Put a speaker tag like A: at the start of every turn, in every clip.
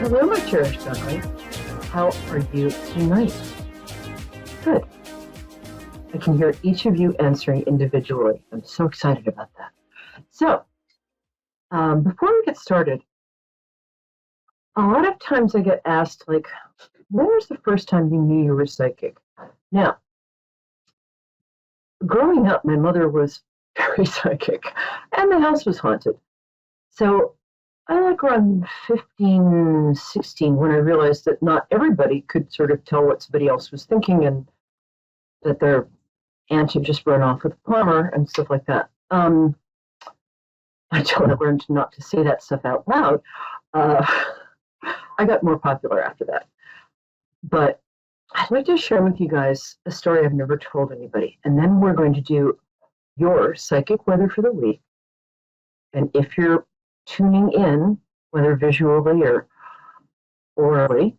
A: Hello, my cherished family. How are you tonight? Good. I can hear each of you answering individually. I'm so excited about that. So, before we get started, a lot of times I get asked, like, when was the first time you knew you were psychic? Now, growing up, my mother was very psychic, and the house was haunted. So, I like around 15, 16 when I realized that not everybody could sort of tell what somebody else was thinking and that their aunt had just run off with a plumber and stuff like that. I learned not to say that stuff out loud. I got more popular after that. But I'd like to share with you guys a story I've never told anybody. And then we're going to do your psychic weather for the week. And if you're tuning in, whether visually or orally,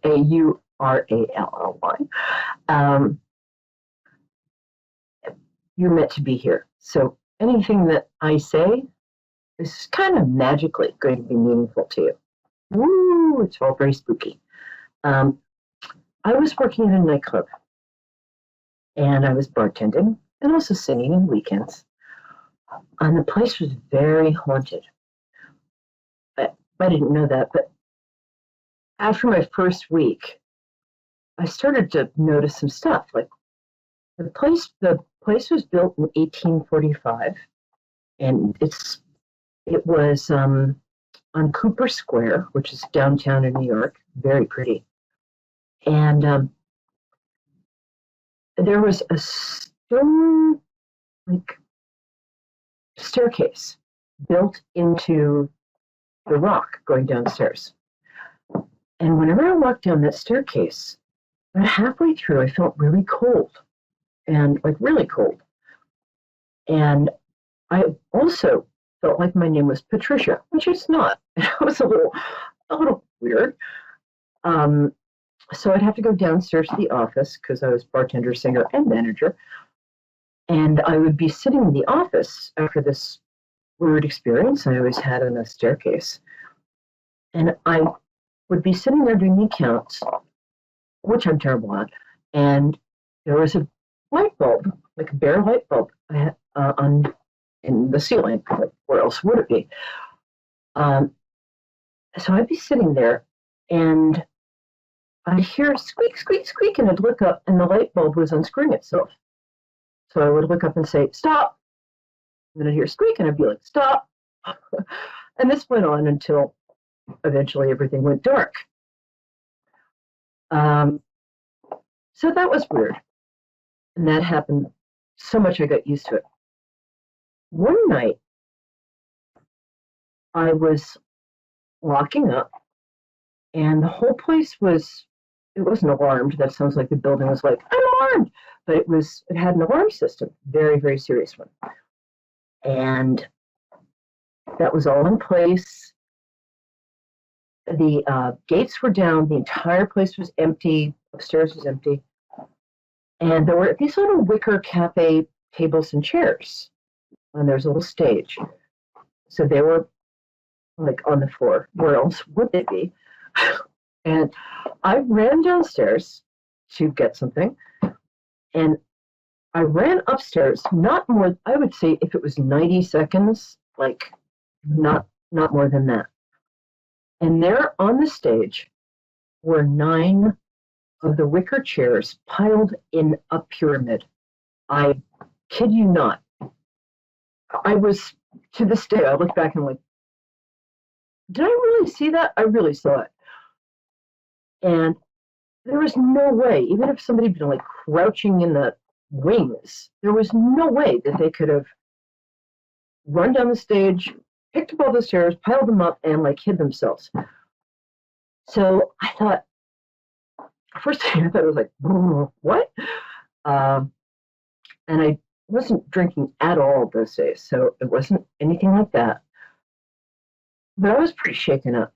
A: AURALLY, you're meant to be here. So anything that I say is kind of magically going to be meaningful to you. Woo, it's all very spooky. I was working in a nightclub, and I was bartending and also singing on weekends. And the place was very haunted. I didn't know that, but after my first week, I started to notice some stuff. Like the place was built in 1845, and it was on Cooper Square, which is downtown in New York, very pretty. And there was a stone staircase built into the rock going downstairs. And whenever I walked down that staircase, about halfway through, I felt really cold, and really cold. And I also felt like my name was Patricia, which it's not. It was a little weird. So I'd have to go downstairs to the office because I was bartender, singer, and manager. And I would be sitting in the office after this weird experience I always had on a staircase. And I would be sitting there doing the accounts, which I'm terrible at. And there was a light bulb, like a bare light bulb, in the ceiling. Like, where else would it be? So I'd be sitting there, and I'd hear squeak, squeak, squeak, and I'd look up, and the light bulb was unscrewing itself. So I would look up and say, stop. And then I'd hear squeak, and I'd be like, stop. And this went on until eventually everything went dark. So that was weird. And that happened so much I got used to it. One night, I was locking up, and the whole place it wasn't alarmed. That sounds like the building was like, I'm alarmed. But it had an alarm system, very, very serious one. And that was all in place. The gates were down. The entire place was empty. Upstairs was empty. And there were these little wicker cafe tables and chairs. And there's a little stage. So they were on the floor. Where else would they be? And I ran downstairs to get something. And I ran upstairs, not more, I would say if it was 90 seconds, not more than that. And there on the stage were 9 of the wicker chairs piled in a pyramid. I kid you not. To this day, I look back and I'm like, did I really see that? I really saw it. And there was no way, even if somebody had been crouching in the wings, there was no way that they could have run down the stage, picked up all the chairs, piled them up, and hid themselves. So I thought, first thing I thought was what? And I wasn't drinking at all those days, so it wasn't anything like that. But I was pretty shaken up.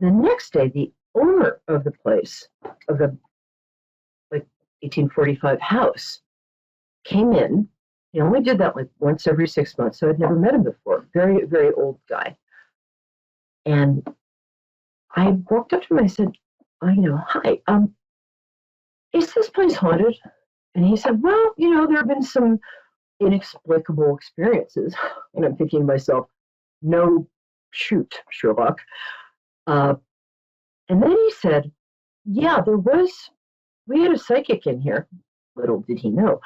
A: The next day, the owner of the place, of the 1845 house, came in. He only did that once every 6 months, so I'd never met him before. Very, very old guy. And I walked up to him and I said, hi, is this place haunted? And he said, well, there have been some inexplicable experiences. And I'm thinking to myself, no, shoot, Sherlock. And then he said, yeah, we had a psychic in here. Little did he know.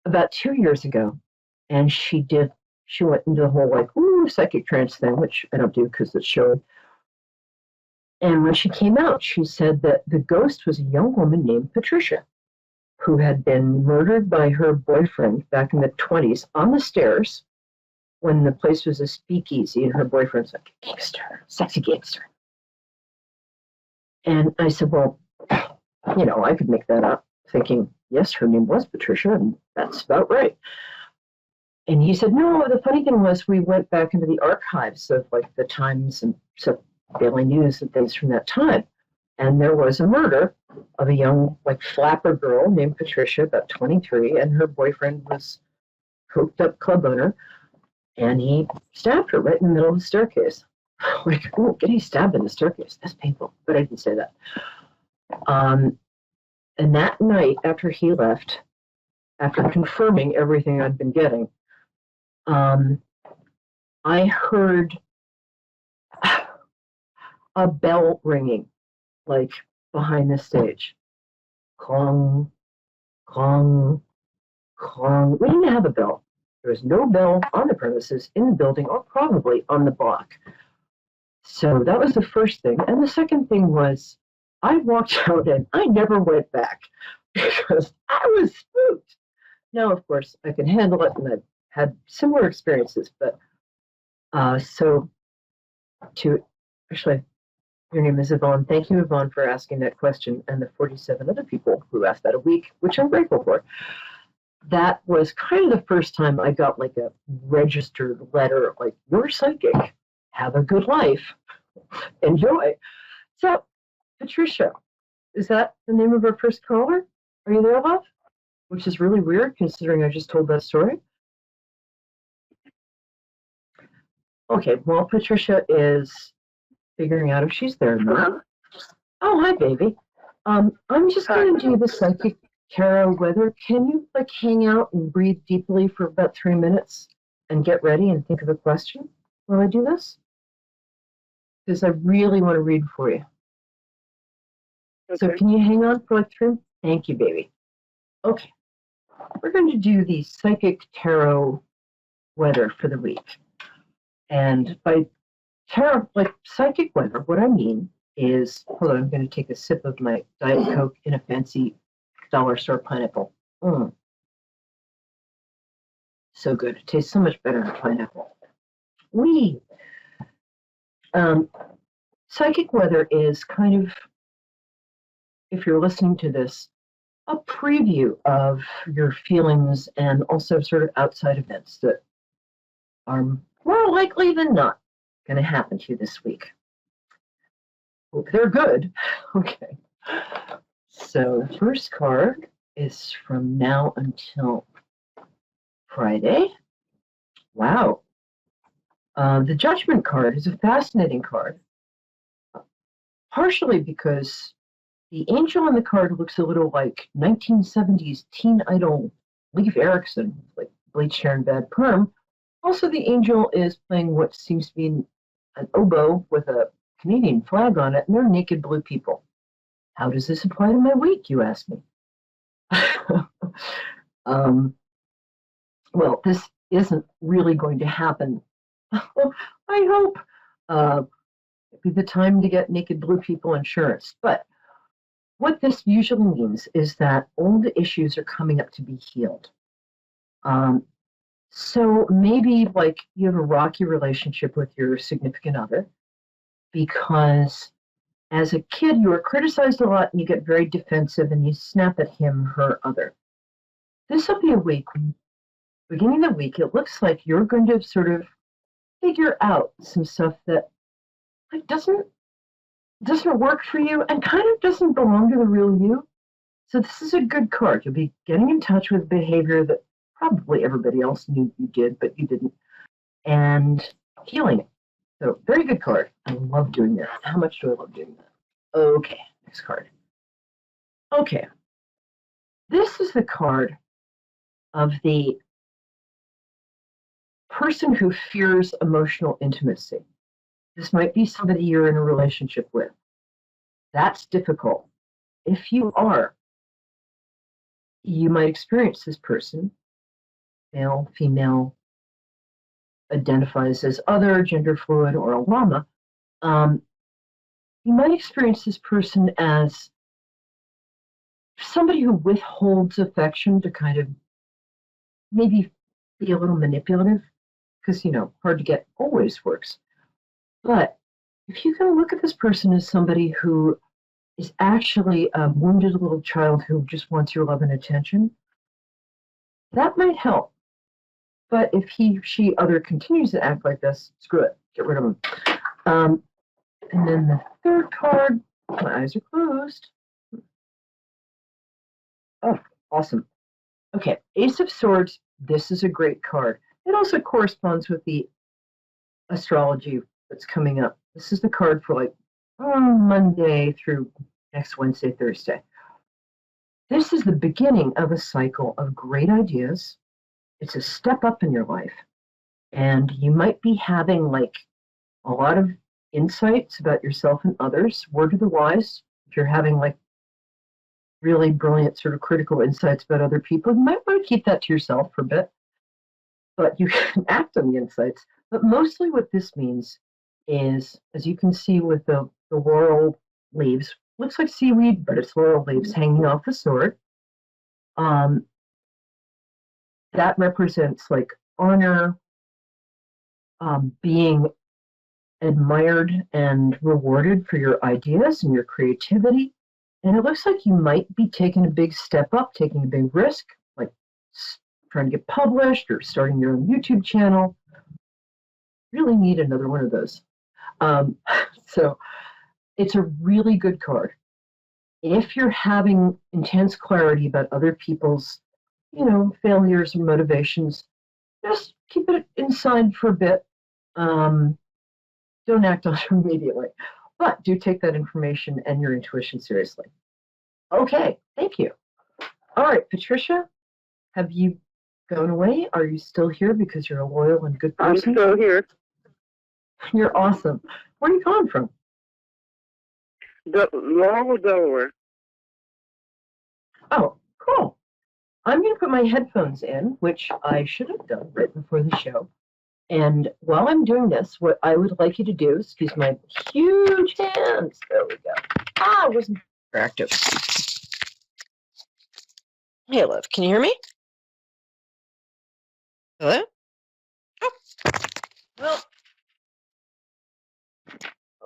A: About 2 years ago. And she went into the whole psychic trance thing, which I don't do because it's showing. And when she came out, she said that the ghost was a young woman named Patricia, who had been murdered by her boyfriend back in the 1920s on the stairs when the place was a speakeasy, and her boyfriend's like a gangster, sexy gangster. And I said, well, I could make that up, thinking, yes, her name was Patricia, and that's about right. And he said, no, the funny thing was we went back into the archives of the Times and Daily News and things from that time. And there was a murder of a young, flapper girl named Patricia, about 23, and her boyfriend was coked up club owner, and he stabbed her right in the middle of the staircase. Getting stabbed in the staircase, that's painful, but I didn't say that. And that night, after he left, after confirming everything I'd been getting, I heard a bell ringing, behind the stage. Clong, clong, clong. We didn't have a bell. There was no bell on the premises, in the building, or probably on the block. So that was the first thing. And the second thing was, I walked out and I never went back because I was spooked. Now, of course, I can handle it, and I've had similar experiences. But actually, your name is Yvonne. Thank you, Yvonne, for asking that question, and the 47 other people who asked that a week, which I'm grateful for. That was kind of the first time I got a registered letter, you're psychic, have a good life, enjoy. So, Patricia, is that the name of our first caller? Are you there, love? Which is really weird considering I just told that story. Okay, well, Patricia is figuring out if she's there or not. Oh, hi, baby. I'm just going to do the psychic tarot weather. Can you hang out and breathe deeply for about 3 minutes and get ready and think of a question while I do this? Because I really want to read for you. Okay. So can you hang on for 3? Thank you, baby. Okay. We're going to do the psychic tarot weather for the week. And by tarot, psychic weather, what I mean is, hold on, I'm going to take a sip of my Diet Coke in a fancy dollar store pineapple. So good. It tastes so much better than pineapple. Psychic weather is kind of, if you're listening to this, a preview of your feelings and also sort of outside events that are more likely than not going to happen to you this week. Hope they're good. Okay. So first card is from now until Friday. Wow. The Judgment card is a fascinating card, partially because the angel on the card looks a little like 1970s teen idol Leif Erikson, bleached hair and bad perm. Also, the angel is playing what seems to be an oboe with a Canadian flag on it, and they're naked blue people. How does this apply to my week, you ask me? Well, this isn't really going to happen. I hope it'd be the time to get naked blue people insurance. But what this usually means is that old issues are coming up to be healed. So maybe you have a rocky relationship with your significant other because as a kid you were criticized a lot and you get very defensive and you snap at him, her, other. This will be a week, beginning of the week, it looks like you're going to sort of figure out some stuff that doesn't work for you and kind of doesn't belong to the real you. So this is a good card. You'll be getting in touch with behavior that probably everybody else knew you did, but you didn't, and healing it. So very good card. I love doing that. How much do I love doing that? Okay, next card. Okay. This is the card of the person who fears emotional intimacy. This might be somebody you're in a relationship with. That's difficult. If you are, you might experience this person, male, female, identifies as other, gender fluid, or a llama. You might experience this person as somebody who withholds affection to kind of maybe be a little manipulative, because, hard to get always works. But if you can look at this person as somebody who is actually a wounded little child who just wants your love and attention, that might help. But if he, she, other continues to act like this, screw it, get rid of him. And then the third card, my eyes are closed. Oh, awesome. Okay, Ace of Swords, this is a great card. It also corresponds with the astrology that's coming up. This is the card for Monday through next Wednesday, Thursday. This is the beginning of a cycle of great ideas. It's a step up in your life. And you might be having a lot of insights about yourself and others. Word to the wise, if you're having really brilliant sort of critical insights about other people, you might want to keep that to yourself for a bit. But you can act on the insights. But mostly what this means is, as you can see with the laurel leaves, looks like seaweed, but it's laurel leaves hanging off the sword. That represents honor, being admired and rewarded for your ideas and your creativity. And it looks like you might be taking a big step up, taking a big risk, like trying to get published or starting your own YouTube channel. Really need another one of those. So it's a really good card. If you're having intense clarity about other people's, failures or motivations, just keep it inside for a bit. Don't act on it immediately, but do take that information and your intuition seriously. Okay, thank you. All right, Patricia, have you gone away? Are you still here because you're a loyal and good person?
B: I'm still here.
A: You're awesome. Where are you calling from?
B: Laurel, Delaware.
A: Oh, cool. I'm going to put my headphones in, which I should have done right before the show. And while I'm doing this, what I would like you to do, excuse my huge hands, there we go. I wasn't active. Hey, love, can you hear me? Hello? Oh. Well,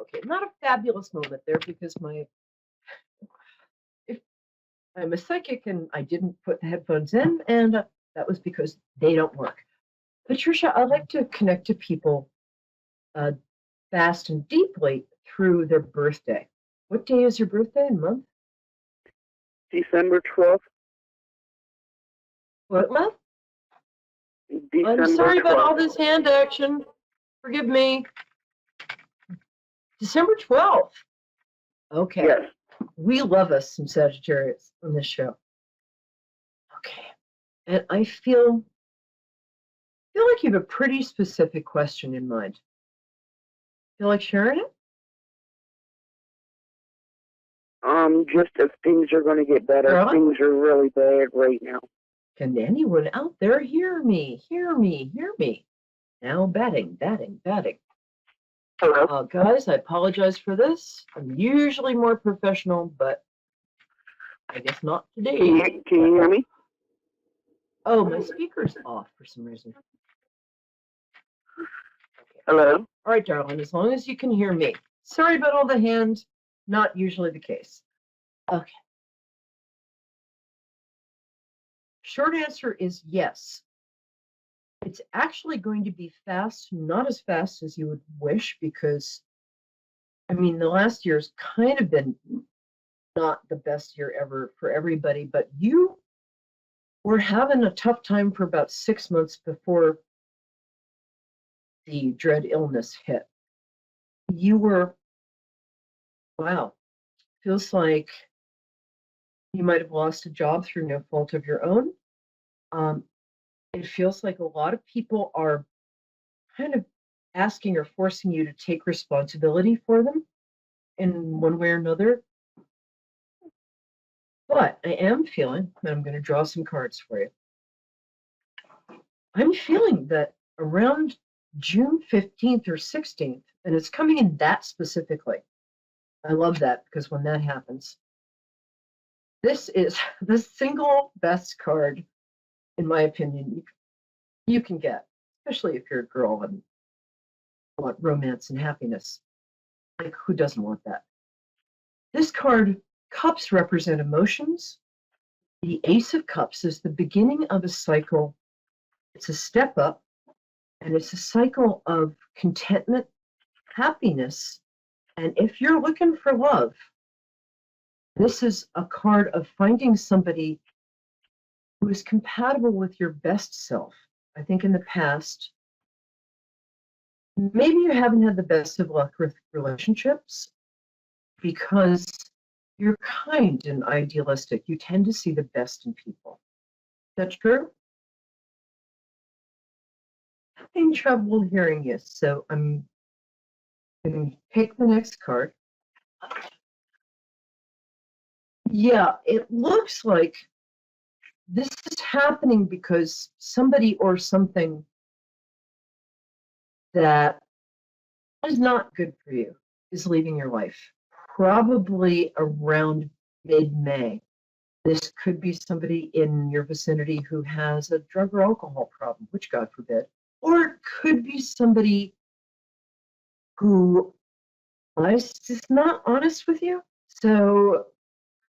A: okay, not a fabulous moment there because I'm a psychic and I didn't put the headphones in, and that was because they don't work. Patricia, I like to connect to people fast and deeply through their birthday. What day is your birthday and month?
B: December 12th.
A: What, love?
B: December
A: I'm sorry
B: 12th.
A: about all this hand action. Forgive me. December 12th. Okay.
B: Yes.
A: We love us some Sagittarius on this show. Okay. And I feel like you have a pretty specific question in mind. Feel like sharing it?
B: Just if things are going to get better.
A: Really?
B: Things are really bad right now.
A: Can anyone out there hear me? Hear me, hear me. Now batting.
B: Hello?
A: Guys, I apologize for this. I'm usually more professional, but I guess not today.
B: Can you hear me?
A: Oh, my speaker's off for some reason. Okay.
B: Hello?
A: All right, darling, as long as you can hear me. Sorry about all the hands. Not usually the case. Okay. Short answer is yes. It's actually going to be fast, not as fast as you would wish, because, the last year's kind of been not the best year ever for everybody, but you were having a tough time for about 6 months before the dread illness hit. you were, wow, feels like you might have lost a job through no fault of your own. Um, it feels like a lot of people are kind of asking or forcing you to take responsibility for them in one way or another. But I am feeling, and I'm going to draw some cards for you. I'm feeling that around June 15th or 16th, and it's coming in that specifically. I love that because when that happens, this is the single best card, in my opinion, you can get, especially if you're a girl and want romance and happiness. Like, who doesn't want that? This card, cups represent emotions. The Ace of Cups is the beginning of a cycle. It's a step up, and it's a cycle of contentment, happiness. And if you're looking for love, this is a card of finding somebody who is compatible with your best self. I think in the past, maybe you haven't had the best of luck with relationships because you're kind and idealistic. You tend to see the best in people. That's true? Having trouble hearing you, so I'm going to pick the next card. Yeah, it looks like this is happening because somebody or something that is not good for you is leaving your life, probably around mid-May. This could be somebody in your vicinity who has a drug or alcohol problem, which God forbid, or it could be somebody who is just not honest with you. So,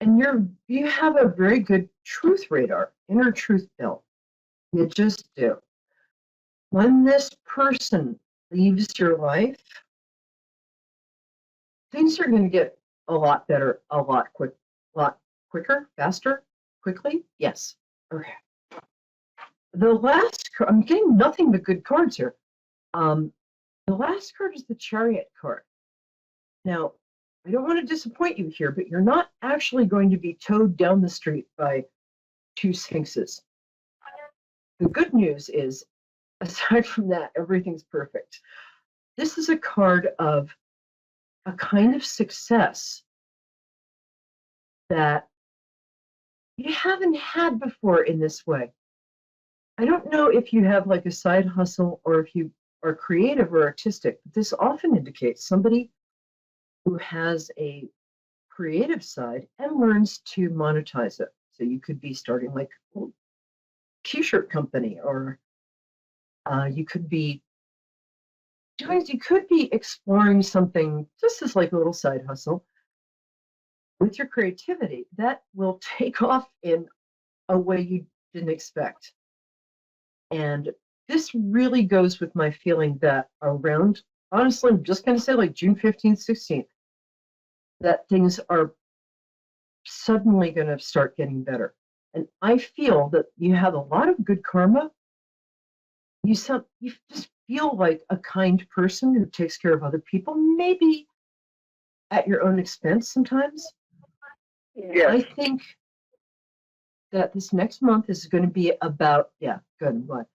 A: and you have a very good truth radar, inner truth belt. You just do. When this person leaves your life, things are going to get a lot better, a lot quicker, faster, quickly. Yes. Okay. The last, I'm getting nothing but good cards here. The last card is the Chariot card. Now, I don't want to disappoint you here, but you're not actually going to be towed down the street by two sphinxes. The good news is, aside from that, everything's perfect. This is a card of a kind of success that you haven't had before in this way. I don't know if you have like a side hustle or if you are creative or artistic, but this often indicates somebody who has a creative side and learns to monetize it. So you could be starting like a t-shirt company, or you could be exploring something just as like a little side hustle with your creativity that will take off in a way you didn't expect. And this really goes with my feeling that around, honestly, I'm just going to say like June 15th, 16th, that things are suddenly going to start getting better. And I feel that you have a lot of good karma. You just feel like a kind person who takes care of other people, maybe at your own expense sometimes.
B: Yes.
A: I think that this next month is going to be about, yeah, good, what?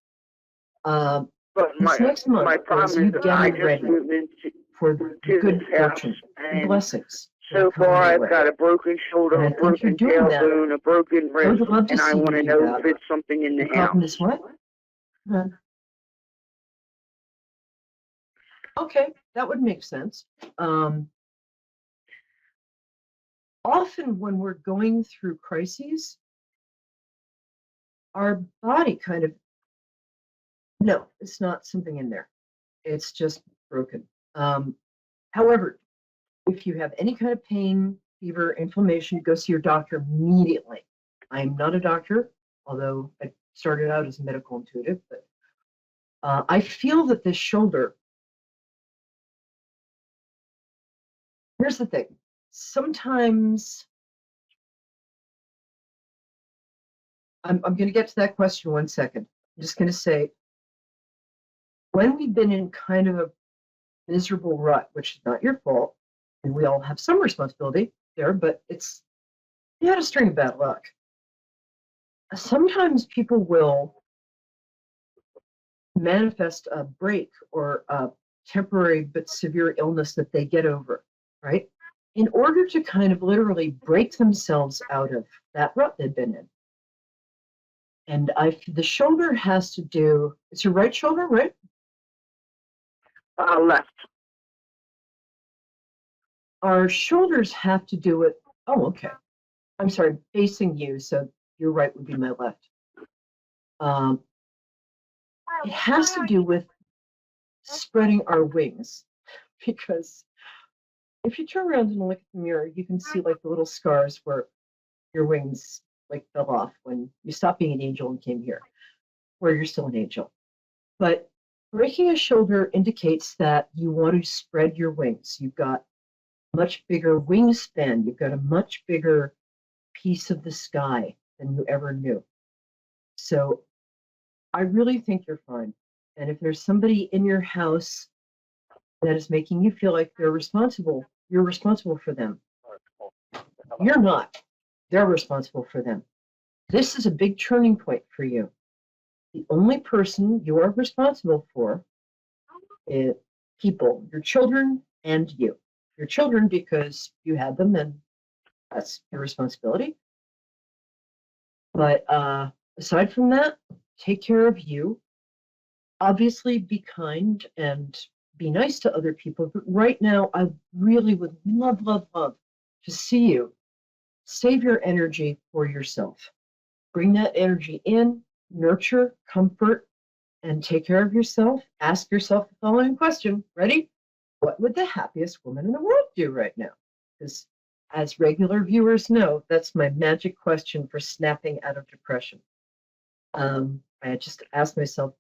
B: But
A: This next month
B: my
A: is
B: problem
A: you
B: is I
A: getting
B: just
A: ready
B: moved into
A: for the good
B: this house,
A: fortune and
B: and
A: blessings.
B: so far I've got a broken shoulder,
A: And I
B: a
A: think you're
B: broken
A: doing that.
B: tailbone, a broken
A: I
B: wrist,
A: would love to
B: and I
A: see
B: want
A: you
B: to
A: do
B: know
A: that.
B: if it's something in the
A: The problem
B: house.
A: is what? Okay, that would make sense. Often when we're going through crises, our body kind of, no, it's not something in there. It's just broken. However, if you have any kind of pain, fever, inflammation, go see your doctor immediately. I'm not a doctor, although I started out as a medical intuitive, but I feel that this shoulder, here's the thing. Sometimes, I'm going to get to that question 1 second. I'm just going to say, when we've been in kind of miserable rut, which is not your fault. And we all have some responsibility there, but you had a string of bad luck. Sometimes people will manifest a break or a temporary but severe illness that they get over, right? In order to kind of literally break themselves out of that rut they've been in. And the shoulder has to do, it's your right shoulder, right?
B: Left.
A: Our shoulders have to do with, oh, okay. I'm sorry, facing you, so your right would be my left. It has to do with spreading our wings, because if you turn around and look at the mirror, you can see like the little scars where your wings like fell off when you stopped being an angel and came here, where you're still an angel. But breaking a shoulder indicates that you want to spread your wings. You've got much bigger wingspan. You've got a much bigger piece of the sky than you ever knew. So I really think you're fine. And if there's somebody in your house that is making you feel like you're responsible for them. You're not. They're responsible for them. This is a big turning point for you. The only person you are responsible for is people, your children and you. Your children because you had them and that's your responsibility. But aside from that, take care of you. Obviously, be kind and be nice to other people. But right now, I really would love to see you save your energy for yourself. Bring that energy in, nurture, comfort, and take care of yourself. Ask yourself the following question. Ready? What would the happiest woman in the world do right now? Because as regular viewers know, that's my magic question for snapping out of depression. I just asked myself,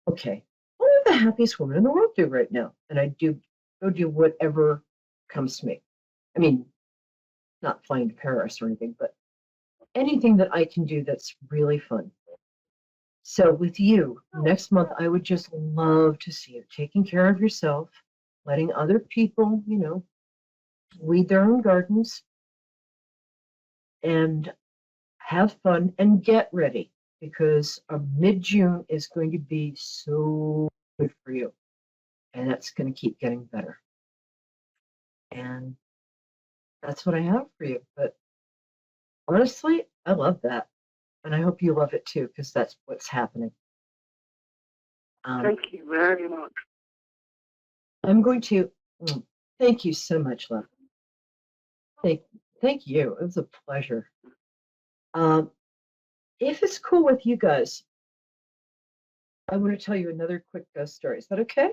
A: okay, what would the happiest woman in the world do right now? And I go do whatever comes to me. I mean, not flying to Paris or anything, but anything that I can do that's really fun. So with you, next month, I would just love to see you taking care of yourself, letting other people, weed their own gardens and have fun and get ready because mid-June is going to be so good for you. And that's going to keep getting better. And that's what I have for you. But honestly, I love that. And I hope you love it too, because that's what's happening.
B: Thank you very much.
A: I'm going to thank you so much, love. Thank you. It was a pleasure. If it's cool with you guys, I want to tell you another quick ghost story. Is that okay?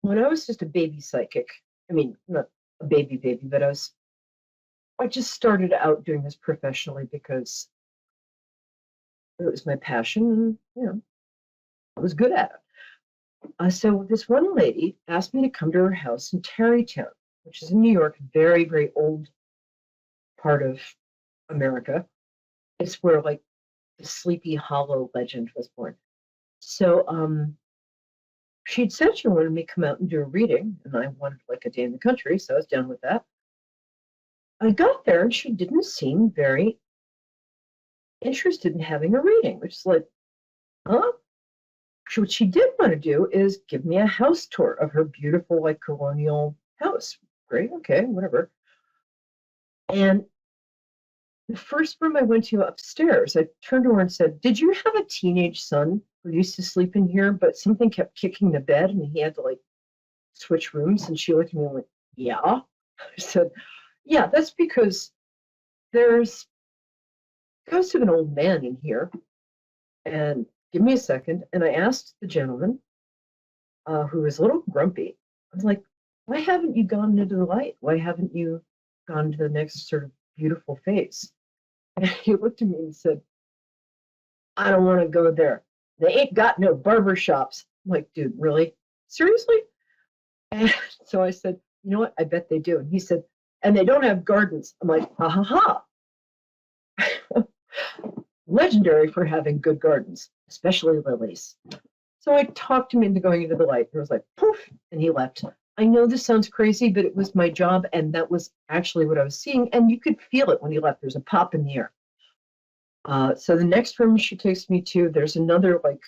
A: When I was just a baby psychic, I mean, not a baby, but I just started out doing this professionally because it was my passion and, I was good at it. So this one lady asked me to come to her house in Tarrytown, which is in New York, very, very old part of America. It's where like the Sleepy Hollow legend was born. So she'd said she wanted me to come out and do a reading, and I wanted like a day in the country, so I was down with that. I got there and she didn't seem very interested in having a reading, which is like, huh? What she did want to do is give me a house tour of her beautiful, like, colonial house. Great, okay, whatever. And the first room I went to upstairs, I turned to her and said, did you have a teenage son who used to sleep in here, but something kept kicking the bed and he had to, like, switch rooms? And she looked at me and went, yeah. I said, yeah, that's because there's ghost of an old man in here. And give me a second. And I asked the gentleman, who was a little grumpy, I was like, why haven't you gone into the light? Why haven't you gone to the next sort of beautiful phase? And he looked at me and said, I don't want to go there. They ain't got no barber shops. I'm like, dude, really? Seriously? And so I said, you know what? I bet they do. And he said, and they don't have gardens. I'm like, ha ha ha. Legendary for having good gardens, especially lilies. So I talked him into going into the light. It was like, poof, and he left. I know this sounds crazy, but it was my job, and that was actually what I was seeing. And you could feel it when he left. There's a pop in the air. So the next room she takes me to, there's another, like,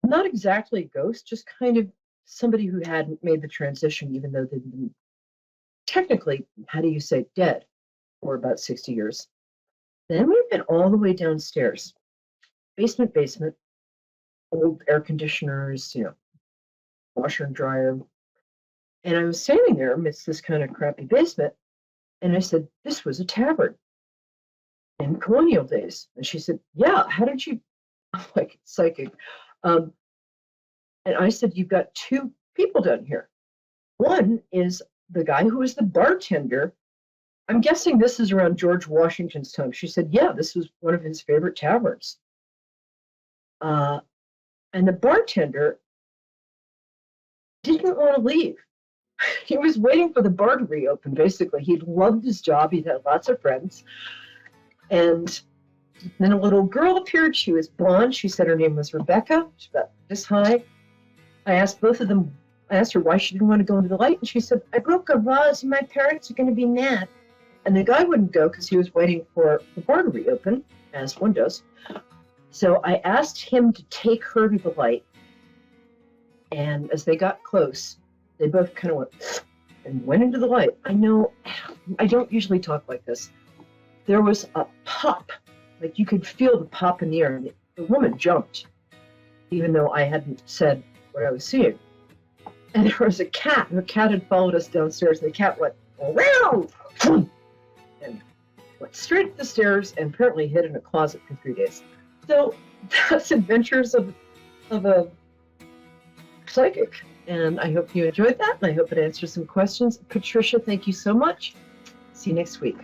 A: not exactly a ghost, just kind of somebody who hadn't made the transition, even though they'd been technically, how do you say, dead for about 60 years. Then we went all the way downstairs, basement, old air conditioners, washer and dryer. And I was standing there amidst this kind of crappy basement, and I said, this was a tavern in colonial days. And she said, yeah, how did you, I'm like, psychic. And I said, you've got two people down here. One is the guy who was the bartender. I'm guessing this is around George Washington's time. She said, yeah, this was one of his favorite taverns. And the bartender didn't want to leave. He was waiting for the bar to reopen, basically. He loved his job. He'd had lots of friends. And then a little girl appeared. She was blonde. She said her name was Rebecca. She's about this high. I asked both of them, I asked her why she didn't want to go into the light. And she said, I broke a vase and my parents are going to be mad. And the guy wouldn't go because he was waiting for the bar to reopen, as one does. So I asked him to take her to the light. And as they got close, they both kind of went into the light. I know, I don't usually talk like this. There was a pop, like you could feel the pop in the air. And the woman jumped, even though I hadn't said what I was seeing. And there was a cat. Her cat had followed us downstairs. And the cat went, wow, and went straight up the stairs and apparently hid in a closet for 3 days. So that's adventures of a psychic. And I hope you enjoyed that. And I hope it answers some questions. Patricia, thank you so much. See you next week.